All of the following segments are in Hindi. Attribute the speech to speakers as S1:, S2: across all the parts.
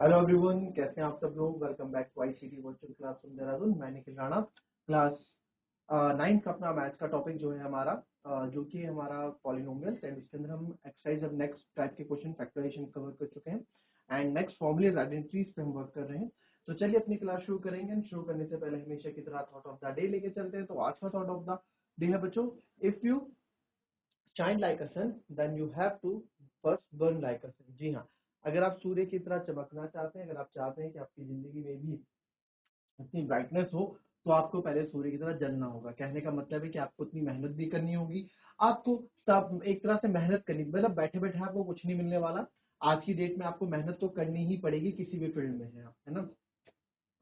S1: हेलो एवरीवन, कैसे हैं आप सब लोग। Welcome back to ICT virtual classroom Dehradun. मैं निखिल राणा। क्लास 9 का अपना मैथ्स का टॉपिक जो है हमारा जो कि हमारा पॉलिनोमियल्स एंड इसके अंदर हम एक्सरसाइज अब नेक्स्ट टाइप के क्वेश्चन फैक्टराइजेशन कवर कर चुके हैं एंड नेक्स्ट फॉर्मुलेज आइडेंटिटीज पे हम वर्क कर रहे हैं। तो चलिए अपनी क्लास शुरू करेंगे एंड शुरू करने से पहले हमेशा की तरह थॉट ऑफ द डे लेके चलते हैं। तो आज का थॉट ऑफ द डे है बच्चों, if you shine like a sun then you have to first burn like a sun. जी हाँ, अगर आप सूर्य की तरह चमकना चाहते हैं, अगर आप चाहते हैं कि आपकी जिंदगी में भी इतनी ब्राइटनेस हो, तो आपको पहले सूर्य की तरह जलना होगा। कहने का मतलब है कि आपको इतनी मेहनत भी करनी होगी। आपको सब एक तरह से मेहनत करनी, मतलब बैठे बैठे आपको कुछ नहीं मिलने वाला। आज की डेट में आपको मेहनत तो करनी ही पड़ेगी, किसी भी फील्ड में है आप, है ना।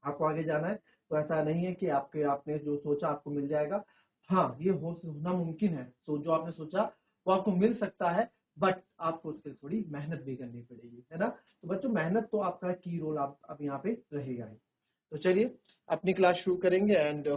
S1: आपको आगे जाना है तो ऐसा नहीं है कि आपने जो सोचा आपको मिल जाएगा। हाँ, ये होना मुमकिन है, तो जो आपने सोचा वो आपको मिल सकता है, बट आपको उसके लिए थोड़ी मेहनत भी करनी पड़ेगी, है ना। तो बच्चों, मेहनत तो आपका की रोल आप अब यहाँ पे रहेगा ही। तो चलिए अपनी क्लास शुरू करेंगे एंड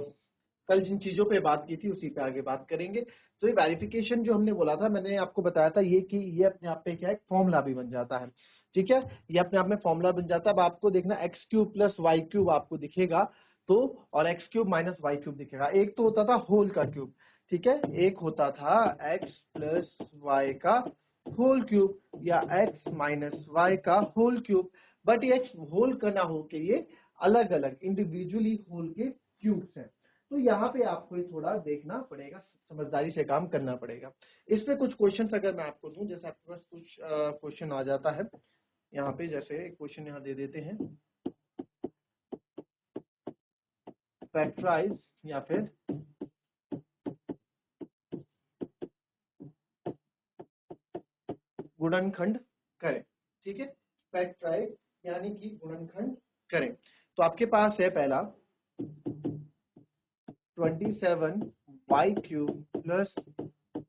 S1: कल जिन चीजों पे बात की थी उसी पे आगे बात करेंगे। तो ये वेरिफिकेशन जो हमने बोला था, मैंने आपको बताया था ये कि ये अपने आप पे क्या है, फॉर्मूला भी बन जाता है। ठीक है, ये अपने आप में फॉर्मूला बन जाता है। अब आपको देखना x cube plus Y cube आपको दिखेगा, तो और x cube minus y cube दिखेगा। एक तो होता था होल का क्यूब, ठीक है, एक होता था एक्स प्लस वाई का होल क्यूब या एक्स माइनस वाई का होल क्यूब। बट ये एक्स होल का ना हो के ये अलग अलग इंडिविजुअली होल के क्यूब्स हैं। तो यहाँ पे आपको ये थोड़ा देखना पड़ेगा, समझदारी से काम करना पड़ेगा। इस पे कुछ क्वेश्चंस अगर मैं आपको दूं, जैसे आपके पास कुछ क्वेश्चन आ जाता है यहाँ पे, जैसे क्वेश्चन यहाँ दे देते हैं, फैक्टराइज या फिर गुणनखंड करें। ठीक है, फैक्टराइज यानी कि गुणनखंड करें। तो आपके पास है पहला 27y³ प्लस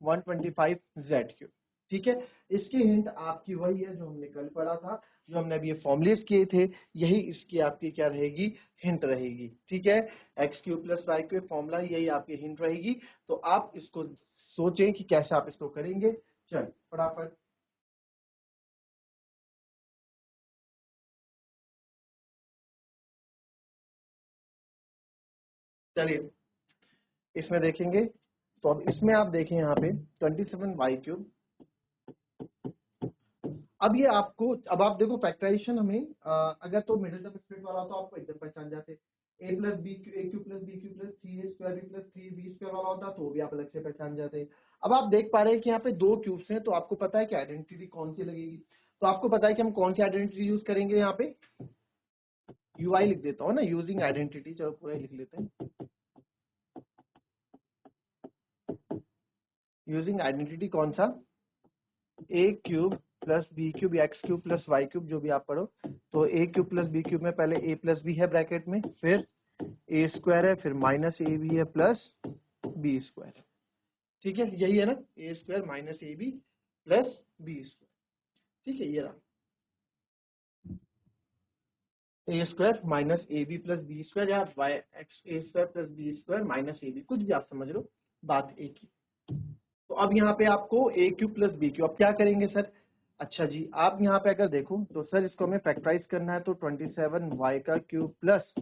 S1: 125z³। ठीक है, इसकी हिंट आपकी वही है जो हमने कल पढ़ा था, जो हमने अभी ये फॉर्मुलेस किए थे, यही इसकी आपकी क्या रहेगी, हिंट रहेगी। ठीक है, x³ प्लस y³ फॉर्मूला यही आपकी हिंट रहेगी। तो आप इसको सोचें कि कैसे आप इसको करेंगे। चल फटाफट, चलिए इसमें देखेंगे। तो अब इसमें आप देखें यहाँ पे 27y³। अब ये आपको, अब आप देखो फैक्टराइजेशन हमें अगर तो मिडिल टर्म स्प्लिट वाला होता तो आपको एकदम पहचान जाते। A plus B cube, A cube plus B cube plus 3a² B plus 3b² वाला होता तो भी आप अलग से पहचान जाते। अब आप देख पा रहे हैं कि यहाँ पे दो क्यूब्स हैं, तो आपको पता है कि आइडेंटिटी कौन सी लगेगी। तो आपको पता है कि हम कौन सी आइडेंटिटी यूज करेंगे। यहाँ पे यूआई लिख देता हूँ ना, यूजिंग आइडेंटिटी, चलो पूरा लिख लेते हैं। यूजिंग आइडेंटिटी कौन सा, a³ प्लस b³ या x³ प्लस y³ जो भी आप पढ़ो। तो a³ प्लस b³ में पहले a प्लस बी है ब्रैकेट में, फिर a² है, फिर माइनस ए बी है प्लस b²। ठीक है, यही है ना, a² minus a B plus b²। ठीक है, ये रहा a² minus a B plus b² या a² plus b² minus a B, कुछ भी आप समझ लो, बात एक ही। तो अब यहाँ पे आपको a³ प्लस b³, अब क्या करेंगे सर। अच्छा जी, आप यहाँ पे अगर देखो तो सर इसको हमें फैक्टराइज करना है, तो 27y का क्यूब प्लस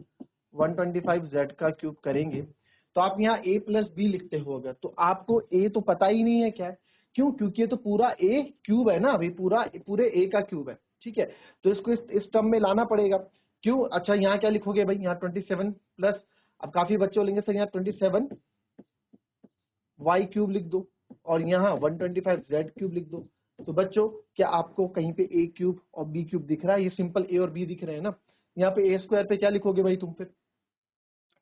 S1: 125z का क्यूब करेंगे। तो आप यहाँ a प्लस बी लिखते हो, अगर तो आपको a तो पता ही नहीं है क्या है। क्यों, क्योंकि ये तो पूरा a क्यूब है ना, अभी पूरे a का क्यूब है। ठीक है, तो इसको इस टर्म में लाना पड़ेगा। क्यों, अच्छा यहाँ क्या लिखोगे भाई, यहाँ 27 प्लस, अब काफी बच्चे बोलेंगे सर यहाँ 27y³ लिख दो और यहाँ 125z³ लिख दो। तो बच्चों, क्या आपको कहीं पे a³ और b³ दिख रहा है, ये सिंपल a और b दिख रहे हैं ना। यहाँ पे a² पे क्या लिखोगे भाई तुम, फिर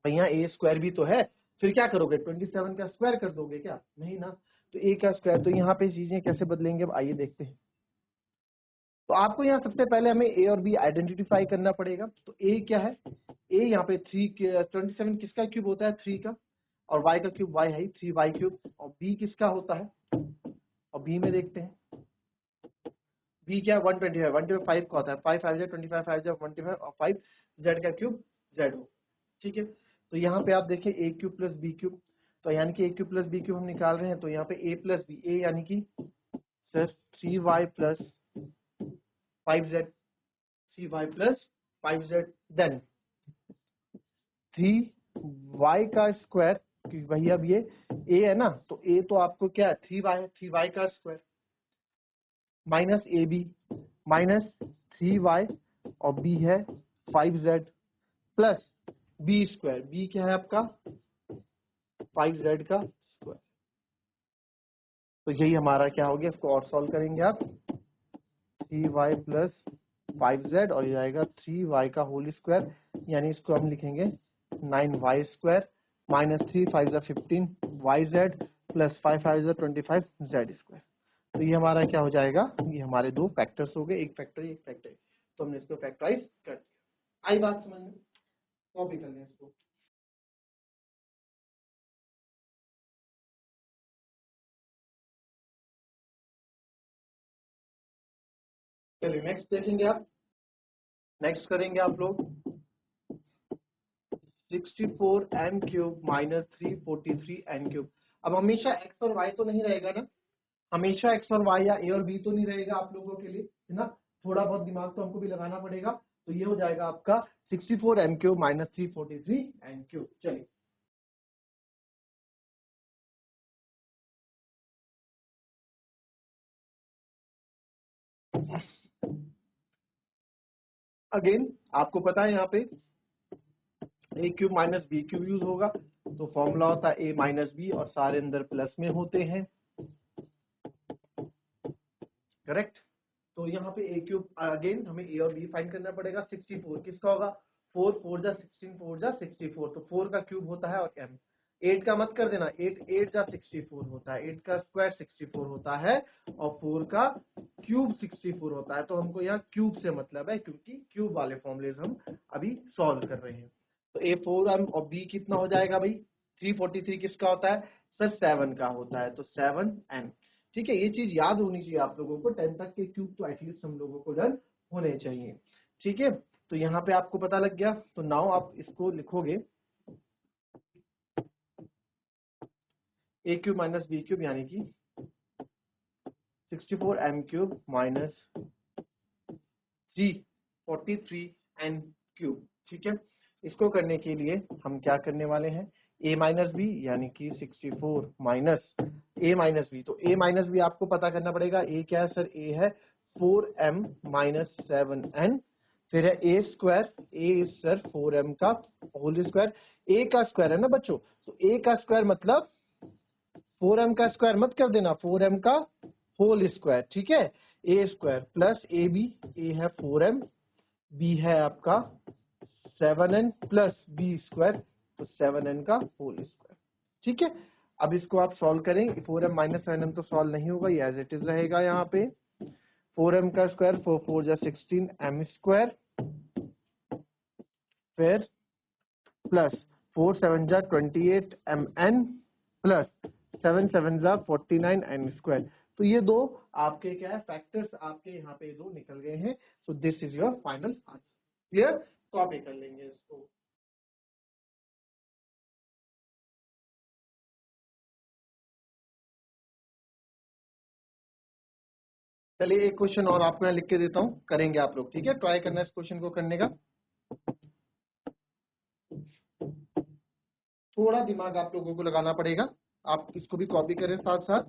S1: भाई यहाँ a² भी तो है, फिर क्या करोगे 27 का स्क्वायर कर दोगे क्या, नहीं ना। तो a का स्क्वायर, तो यहाँ पे चीजें कैसे बदलेंगे, अब आइए देखते हैं। तो आपको यहाँ सबसे पहले हमें a और b आइडेंटिफाई करना पड़ेगा। तो a क्या है, a यहाँ पे 27 किसका क्यूब होता है, 3 का, और y का क्यूब y है 3y³, और b किसका होता है, और b में देखते हैं b क्या है 125, 125 का होता है, 5 5 25 5 125 और 5 z का क्यूब z हो। ठीक है, तो यहाँ पे आप देखें a³ प्लस b³, तो यानी कि a³ प्लस b³ हम निकाल रहे हैं, तो यहाँ पे a प्लस बी, a यानी कि sir 3y plus 5z, 3y plus 5z, then 3y का स्क्वायर, क्योंकि भाई अब ये a है ना, तो a तो आपको क्या है 3y का square minus a b minus 3y और b है 5z plus b square, b क्या है आपका 5z का स्क्वायर। तो यही हमारा क्या हो गया, इसको और सॉल्व करेंगे आप 3y प्लस 5z और ये आएगा 3y का होल स्क्वायर, यानी इसको हम लिखेंगे 9y square minus 3 5 15 yz plus 5 5 25 z square. तो ये हमारा क्या हो जाएगा, ये हमारे दो फैक्टर्स हो गए, एक फैक्टर एक फैक्टर, तो हमने इसको फैक्टराइज कर दिया। आई बात समझ में? कॉपी कर लें इसको। चलिए नेक्स्ट देखेंगे आप, नेक्स्ट करेंगे आप लोग 64m cube minus 343n cube. अब हमेशा x और y तो नहीं रहेगा ना, हमेशा x और y या a और b तो नहीं रहेगा आप लोगों के लिए, है ना, थोड़ा बहुत दिमाग तो हमको भी लगाना पड़ेगा। तो ये हो जाएगा आपका 64m cube minus 343n cube. चलिए अगेन आपको पता है यहाँ पे A cube minus B cube use होगा, तो फॉर्मूला होता है ए माइनस बी और सारे अंदर प्लस में होते हैं, करेक्ट। तो यहाँ पे ए क्यूब, अगेन हमें ए और बी फाइंड करना पड़ेगा। 64 किसका होगा, 4 4 जा 16 4 जा 64, तो 4 का क्यूब होता है और m 8 का मत कर देना, 8 8 जा 64 होता है, 8 का स्क्वायर 64 होता है और 4 का क्यूब 64 होता है। तो हमको यहाँ क्यूब से मतलब है, क्योंकि क्यूब वाले फॉर्मूलेज हम अभी सॉल्व कर रहे हैं। तो ए 4m और बी कितना हो जाएगा भाई, 343 किसका होता है सर, 7 का होता है, तो 7n। ठीक है, ये चीज याद होनी चाहिए आप लोगों को, 10 तक के क्यूब तो एटलीस्ट हम लोगों को डन होने चाहिए। ठीक है, तो यहाँ पे आपको पता लग गया, तो नाउ आप इसको लिखोगे ए क्यूब माइनस बी क्यूब, यानी कि 64m cube minus 343n cube. ठीक है, इसको करने के लिए हम क्या करने वाले हैं, a माइनस बी यानी कि 64 माइनस a माइनस बी, तो a माइनस बी आपको पता करना पड़ेगा। a क्या है सर, a है 4m माइनस 7n, फिर है a square, a is sir 4m का होल स्क्वायर, a का स्क्वायर है ना बच्चों, तो a का स्क्वायर मतलब 4m का स्क्वायर मत कर देना, 4m का होल स्क्वायर। ठीक है, a square plus a b, a है 4m, b है आपका 7n प्लस बी स्क्वायर, तो 7n का होल स्क्वायर। ठीक है, अब इसको आप सॉल्व करें, 4m माइनस 7m तो सॉल्व नहीं होगा, ये एज इट इज रहेगा। यहाँ पे 4m का स्क्वायर 4 4 जा 16 m स्क्वायर, फिर प्लस 4 7 जा 28 mn प्लस 7 7 जा 49 n स्क्वायर। तो ये दो आपके क्या है फैक्टर्स, आपके यहाँ पे दो निकल गए हैं। So this is your final answer. Clear, copy कर लेंगे इसको। चलिए एक क्वेश्चन और आपको यहाँ लिख के देता हूँ, करेंगे आप लोग। ठीक है, ट्राई करना इस क्वेश्चन को करने का, थोड़ा दिमाग आप लोगों को लगाना पड़ेगा। आप इसको भी कॉपी करें साथ साथ,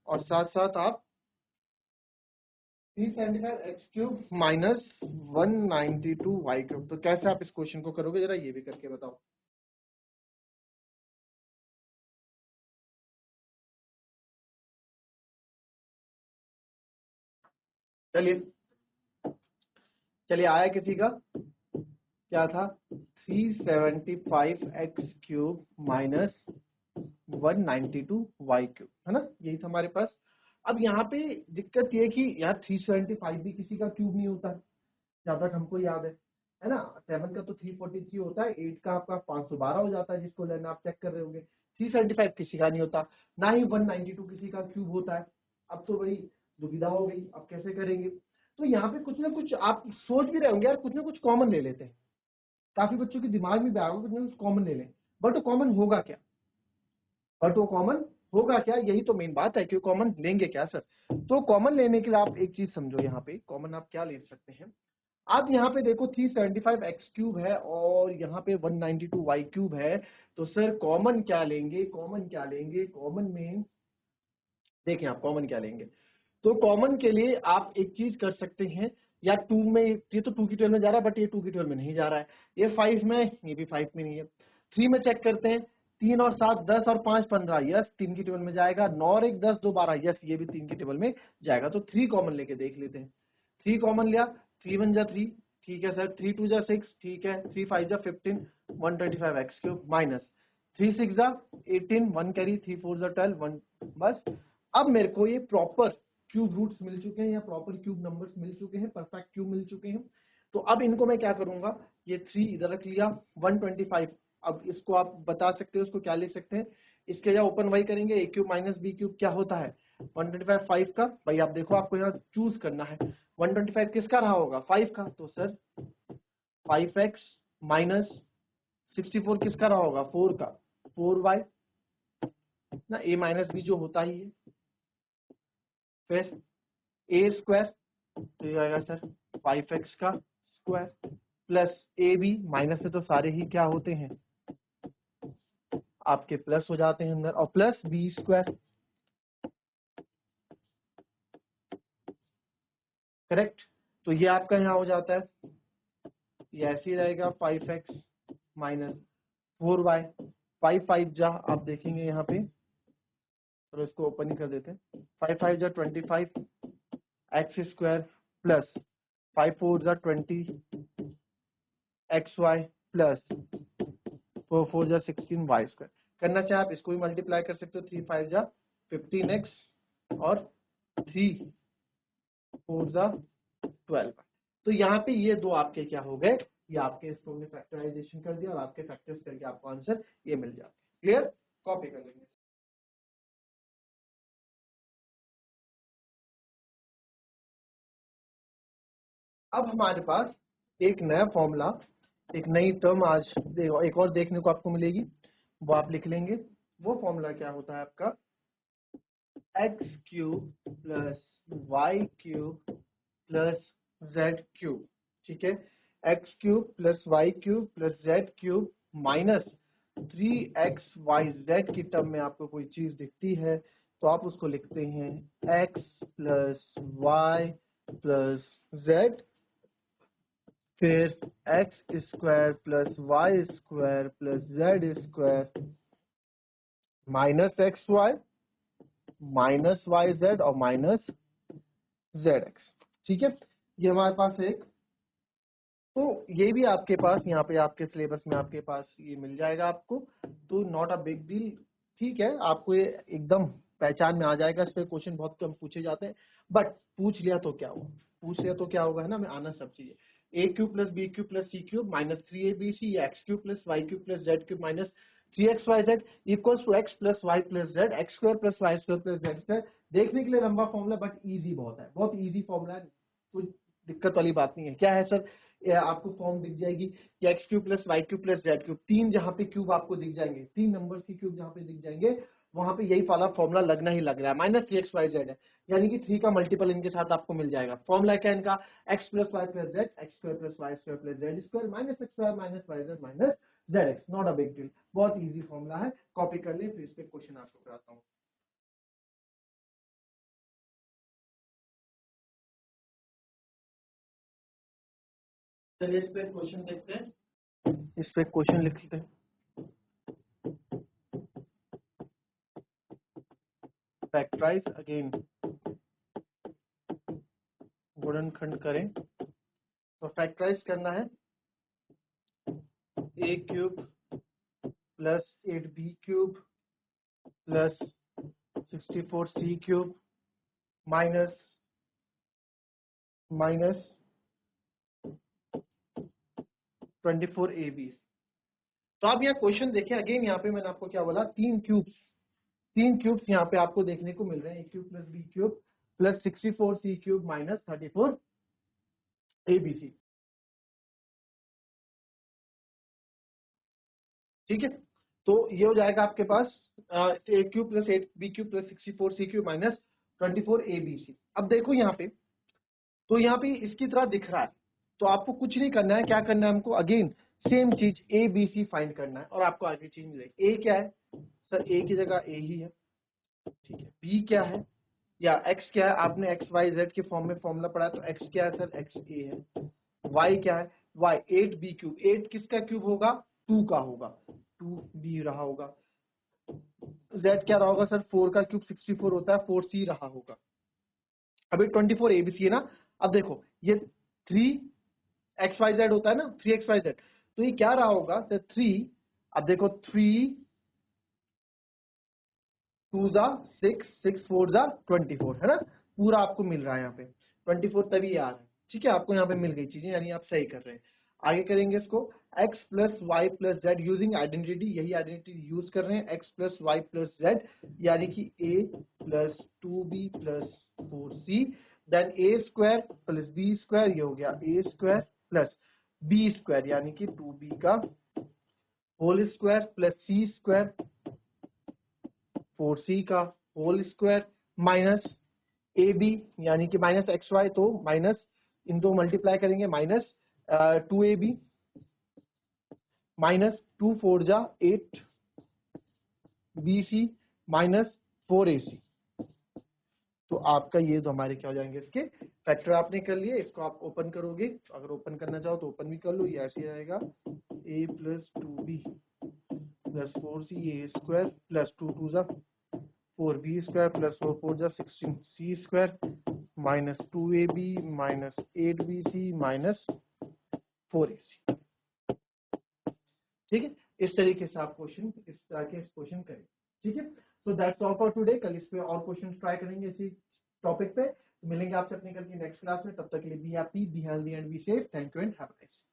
S1: और साथ साथ आप 375 x cube minus 192 y cube, तो कैसे आप इस क्वेश्चन को करोगे जरा ये भी करके बताओ। चलिए चलिए, आया किसी का, क्या था 375 x cube minus 192 y cube, है ना, यही था हमारे पास। अब यहाँ पे दिक्कत ये कि यार 375 भी किसी का क्यूब नहीं होता, जहां तक हमको याद है ना। 7 का तो 343 होता है, 8 का आपका 512 हो जाता है, जिसको लेना आप चेक कर रहे होंगे। 375 किसी का नहीं होता, ना ही 192 किसी का क्यूब होता है। अब तो बड़ी दुविधा हो गई, अब कैसे करेंगे। तो यहाँ पे कुछ ना कुछ आप सोच भी रहे होंगे, यार कुछ ना कुछ कॉमन ले लेते हैं। काफी बच्चों के दिमाग में भी आएगा कुछ ना कुछ कॉमन ले लें, बट वो कॉमन होगा क्या, बट वो कॉमन होगा क्या, यही तो मेन बात है कि कॉमन लेंगे क्या सर। तो कॉमन लेने के लिए आप एक चीज समझो, यहाँ पे कॉमन आप क्या ले सकते हैं, अब यहाँ पे देखो 375 एक्स क्यूब है और यहाँ पे 192 वाई क्यूब है, तो सर कॉमन क्या लेंगे, कॉमन में देखें आप कॉमन क्या लेंगे। तो कॉमन के लिए आप एक चीज कर सकते हैं, या टू में, ये तो 2 की 12 में जा रहा है बट ये 2 की 12 में नहीं जा रहा है, ये 5 में, ये भी 5 में नहीं है। 3 में चेक करते हैं, 3 और 7 10 और 5 15, यस 3 की टेबल में जाएगा। 9 और 1 10 2 12, यस ये भी 3 की टेबल में जाएगा। तो 3 कॉमन लेके देख लेते हैं। 3 कॉमन लिया, 3 1 जा 3, ठीक है सर। 3 2 जा 6, ठीक है। 3 5 जा 15, 125 एक्स क्यूब माइनस 3 6 जा 18, 1 कैरी, 3 4 जा 12, 1 बस। अब मेरे को ये प्रॉपर क्यूब रूट्स मिल चुके हैं या प्रॉपर क्यूब नंबर्स मिल चुके हैं, परफेक्ट क्यूब मिल चुके हैं। तो अब इनको मैं क्या करूंगा, ये 3 इधर रख लिया, 125। अब इसको आप बता सकते हो, इसको क्या लिख सकते हैं, इसके या ओपन वाई करेंगे, ए क्यूब माइनस बी क्यूब क्या होता है 125 5 का। भाई आप देखो, आपको यहाँ चूज करना है 125 किसका रहा होगा 5 का, तो सर 5x माइनस 64 किसका रहा होगा 4 का, 4y ना, a माइनस बी जो होता ही है। फिर ए स्क्वायर, तो ये आएगा सर 5x का square plus a b, minus में तो सारे ही क्या होते हैं आपके प्लस हो जाते हैं अंदर, और प्लस बी स्क्वायर, करेक्ट। तो ये आपका यहाँ हो जाता है, ये ऐसे ही रहेगा 5x माइनस 4y, 5 5 जा, आप देखेंगे यहाँ पे, तो इसको ओपन ही कर देते हैं, 5 5 जा 25 एक्स स्क्वायर प्लस 5 4 जा 20 एक्स वाई प्लस 4 4 जा 16 वाई स्क्वायर। करना चाहे आप इसको भी मल्टीप्लाई कर सकते हो, 3 5 जा 15x और 3 4 जा 12। तो यहाँ पे ये दो आपके क्या हो गए, ये आपके, इसको हमने फैक्टराइजेशन कर दिया और आपके फैक्टर्स करके आपको आंसर ये मिल जाते हैं। क्लियर, कॉपी कर लेंगे। अब हमारे पास एक नया फॉर्मूला, एक नई टर्म आज एक और देखने को आपको मिलेगी, वो आप लिख लेंगे। वो फॉर्मूला क्या होता है आपका, x cube plus Y cube plus Z cube, ठीक है। X cube plus Y cube plus Z cube minus 3xyz की टर्म में आपको कोई चीज दिखती है तो आप उसको लिखते हैं x plus Y plus Z, फिर X square plus Y square plus Z square minus x Y minus Y Z और माइनस जेड एक्स, ठीक है। ये हमारे पास एक, तो ये भी आपके पास यहाँ पे आपके सिलेबस में आपके पास ये मिल जाएगा आपको, तो नॉट अ बिग डील, ठीक है। आपको ये एकदम पहचान में आ जाएगा, इस पे क्वेश्चन बहुत कम पूछे जाते हैं, बट पूछ लिया तो क्या हुआ, पूछ लिया तो क्या होगा, है ना, हमें आना सब चाहिए। A cube plus B cube plus C cube minus 3abc, X cube plus Y cube plus Z cube minus 3xyz equals to X plus Y plus Z, x square plus Y square plus Z square. देखने के लिए लंबा फॉर्मूला बट इजी बहुत है, बहुत इजी फॉर्मूला है, कोई दिक्कत वाली बात नहीं है। क्या है सर, आपको फॉर्म दिख जाएगी कि x cube plus Y cube plus Z cube, तीन जहां पे क्यूब आपको दिख जाएंगे, तीन नंबर्स की क्यूब जहां पे दिख जाएंगे वहां पे यही वाला फॉर्मूला लगना ही लग रहा है, माइनस 3xyz है, यानी कि 3 का मल्टीपल इनके साथ आपको मिल जाएगा। फॉर्मूला क्या है इनका, x plus Y plus Z, x square plus Y square plus Z square minus x square minus Y z minus Z x, not a big deal, बहुत इजी फॉर्मूला है, कॉपी कर ले, फिर इस पे क्वेश्चन आपको कराता हूँ। चलिए इस पे क्वेश्चन देखते हैं, इस पे क्वेश्चन लिखते हैं। फैक्टराइज अगेन, गुणनखंड करें, तो फैक्टराइज करना है A cube plus 8b cube plus 64c cube minus minus 24ab। तो आप यहाँ क्वेश्चन देखें अगेन, यहाँ पे मैंने आपको क्या बोला, तीन क्यूब्स यहाँ पे आपको देखने को मिल रहे हैं, A cube plus B cube plus 64c cube minus 34abc, ठीक है। तो ये हो जाएगा आपके पास A cube plus 8b cube plus 64c cube minus 24abc। अब देखो यहाँ पे, तो यहाँ पे इसकी तरह दिख रहा है, तो आपको कुछ नहीं करना है, क्या करना है हमको, अगेन सेम चीज ए बी सी फाइंड करना है और आपको आगे चीज मिलेगी। ए क्या है सर, ए की जगह ए ही है, ठीक है। बी क्या है या एक्स क्या है, आपने एक्स वाई जेड के फॉर्म में फॉर्मूला पढ़ा है, तो एक्स क्या है सर, एक्स ए है। वाई क्या है, वाई 8b क्यूब, 8 किसका क्यूब होगा, 2 का होगा, 2b रहा होगा। जेड क्या रहा होगा सर, 4 का क्यूब 64 होता है, 4c रहा होगा। अभी 24 एबीसी है ना। अब देखो ये 3 एक्स वाई जेड होता है ना, 3 एक्स वाई जेड, तो ये क्या रहा होगा सर 3, अब देखो 3 2 जा 6, 6 4 जा 24 है ना, पूरा आपको मिल रहा है यहाँ पे 24 तभी आ रहा है, ठीक है। आपको यहाँ पे मिल गई चीजें, यानी आप सही कर रहे हैं। आगे करेंगे इसको, x plus Y plus z using identity, यही आइडेंटिटी यूज कर रहे हैं, x plus Y plus z यानी कि a plus 2b plus 4c, then a square plus b square, ये हो गया a square plus b square यानी कि 2b का whole square plus c square 4c का whole square minus a b यानी कि माइनस एक्स वाई, तो माइनस इन दो मल्टीप्लाई करेंगे, माइनस 2ab माइनस 2 4 जा 8 बी सी माइनस 4ac। तो आपका ये तो हमारे क्या हो जाएंगे, इसके फैक्टर आपने कर लिए। इसको आप ओपन करोगे, अगर ओपन करना चाहो तो ओपन भी कर लो, ये ऐसे आएगा a plus 2b plus 4c A square plus 2 2 जा 4b स्क्वायर प्लस 4 4 जा 16c square minus 2ab minus 8bc minus 4ac। ठीक है, इस तरीके से आप क्वेश्चन, इस तरह के क्वेश्चन करें, ठीक है। तो दैट्स ऑल फॉर टुडे, कल इस पे और क्वेश्चन ट्राई करेंगे इसी टॉपिक पे। तो मिलेंगे आपसे अपने कल की नेक्स्ट क्लास में, तब तक के लिए be happy, be healthy and be safe. Thank you and have a nice day.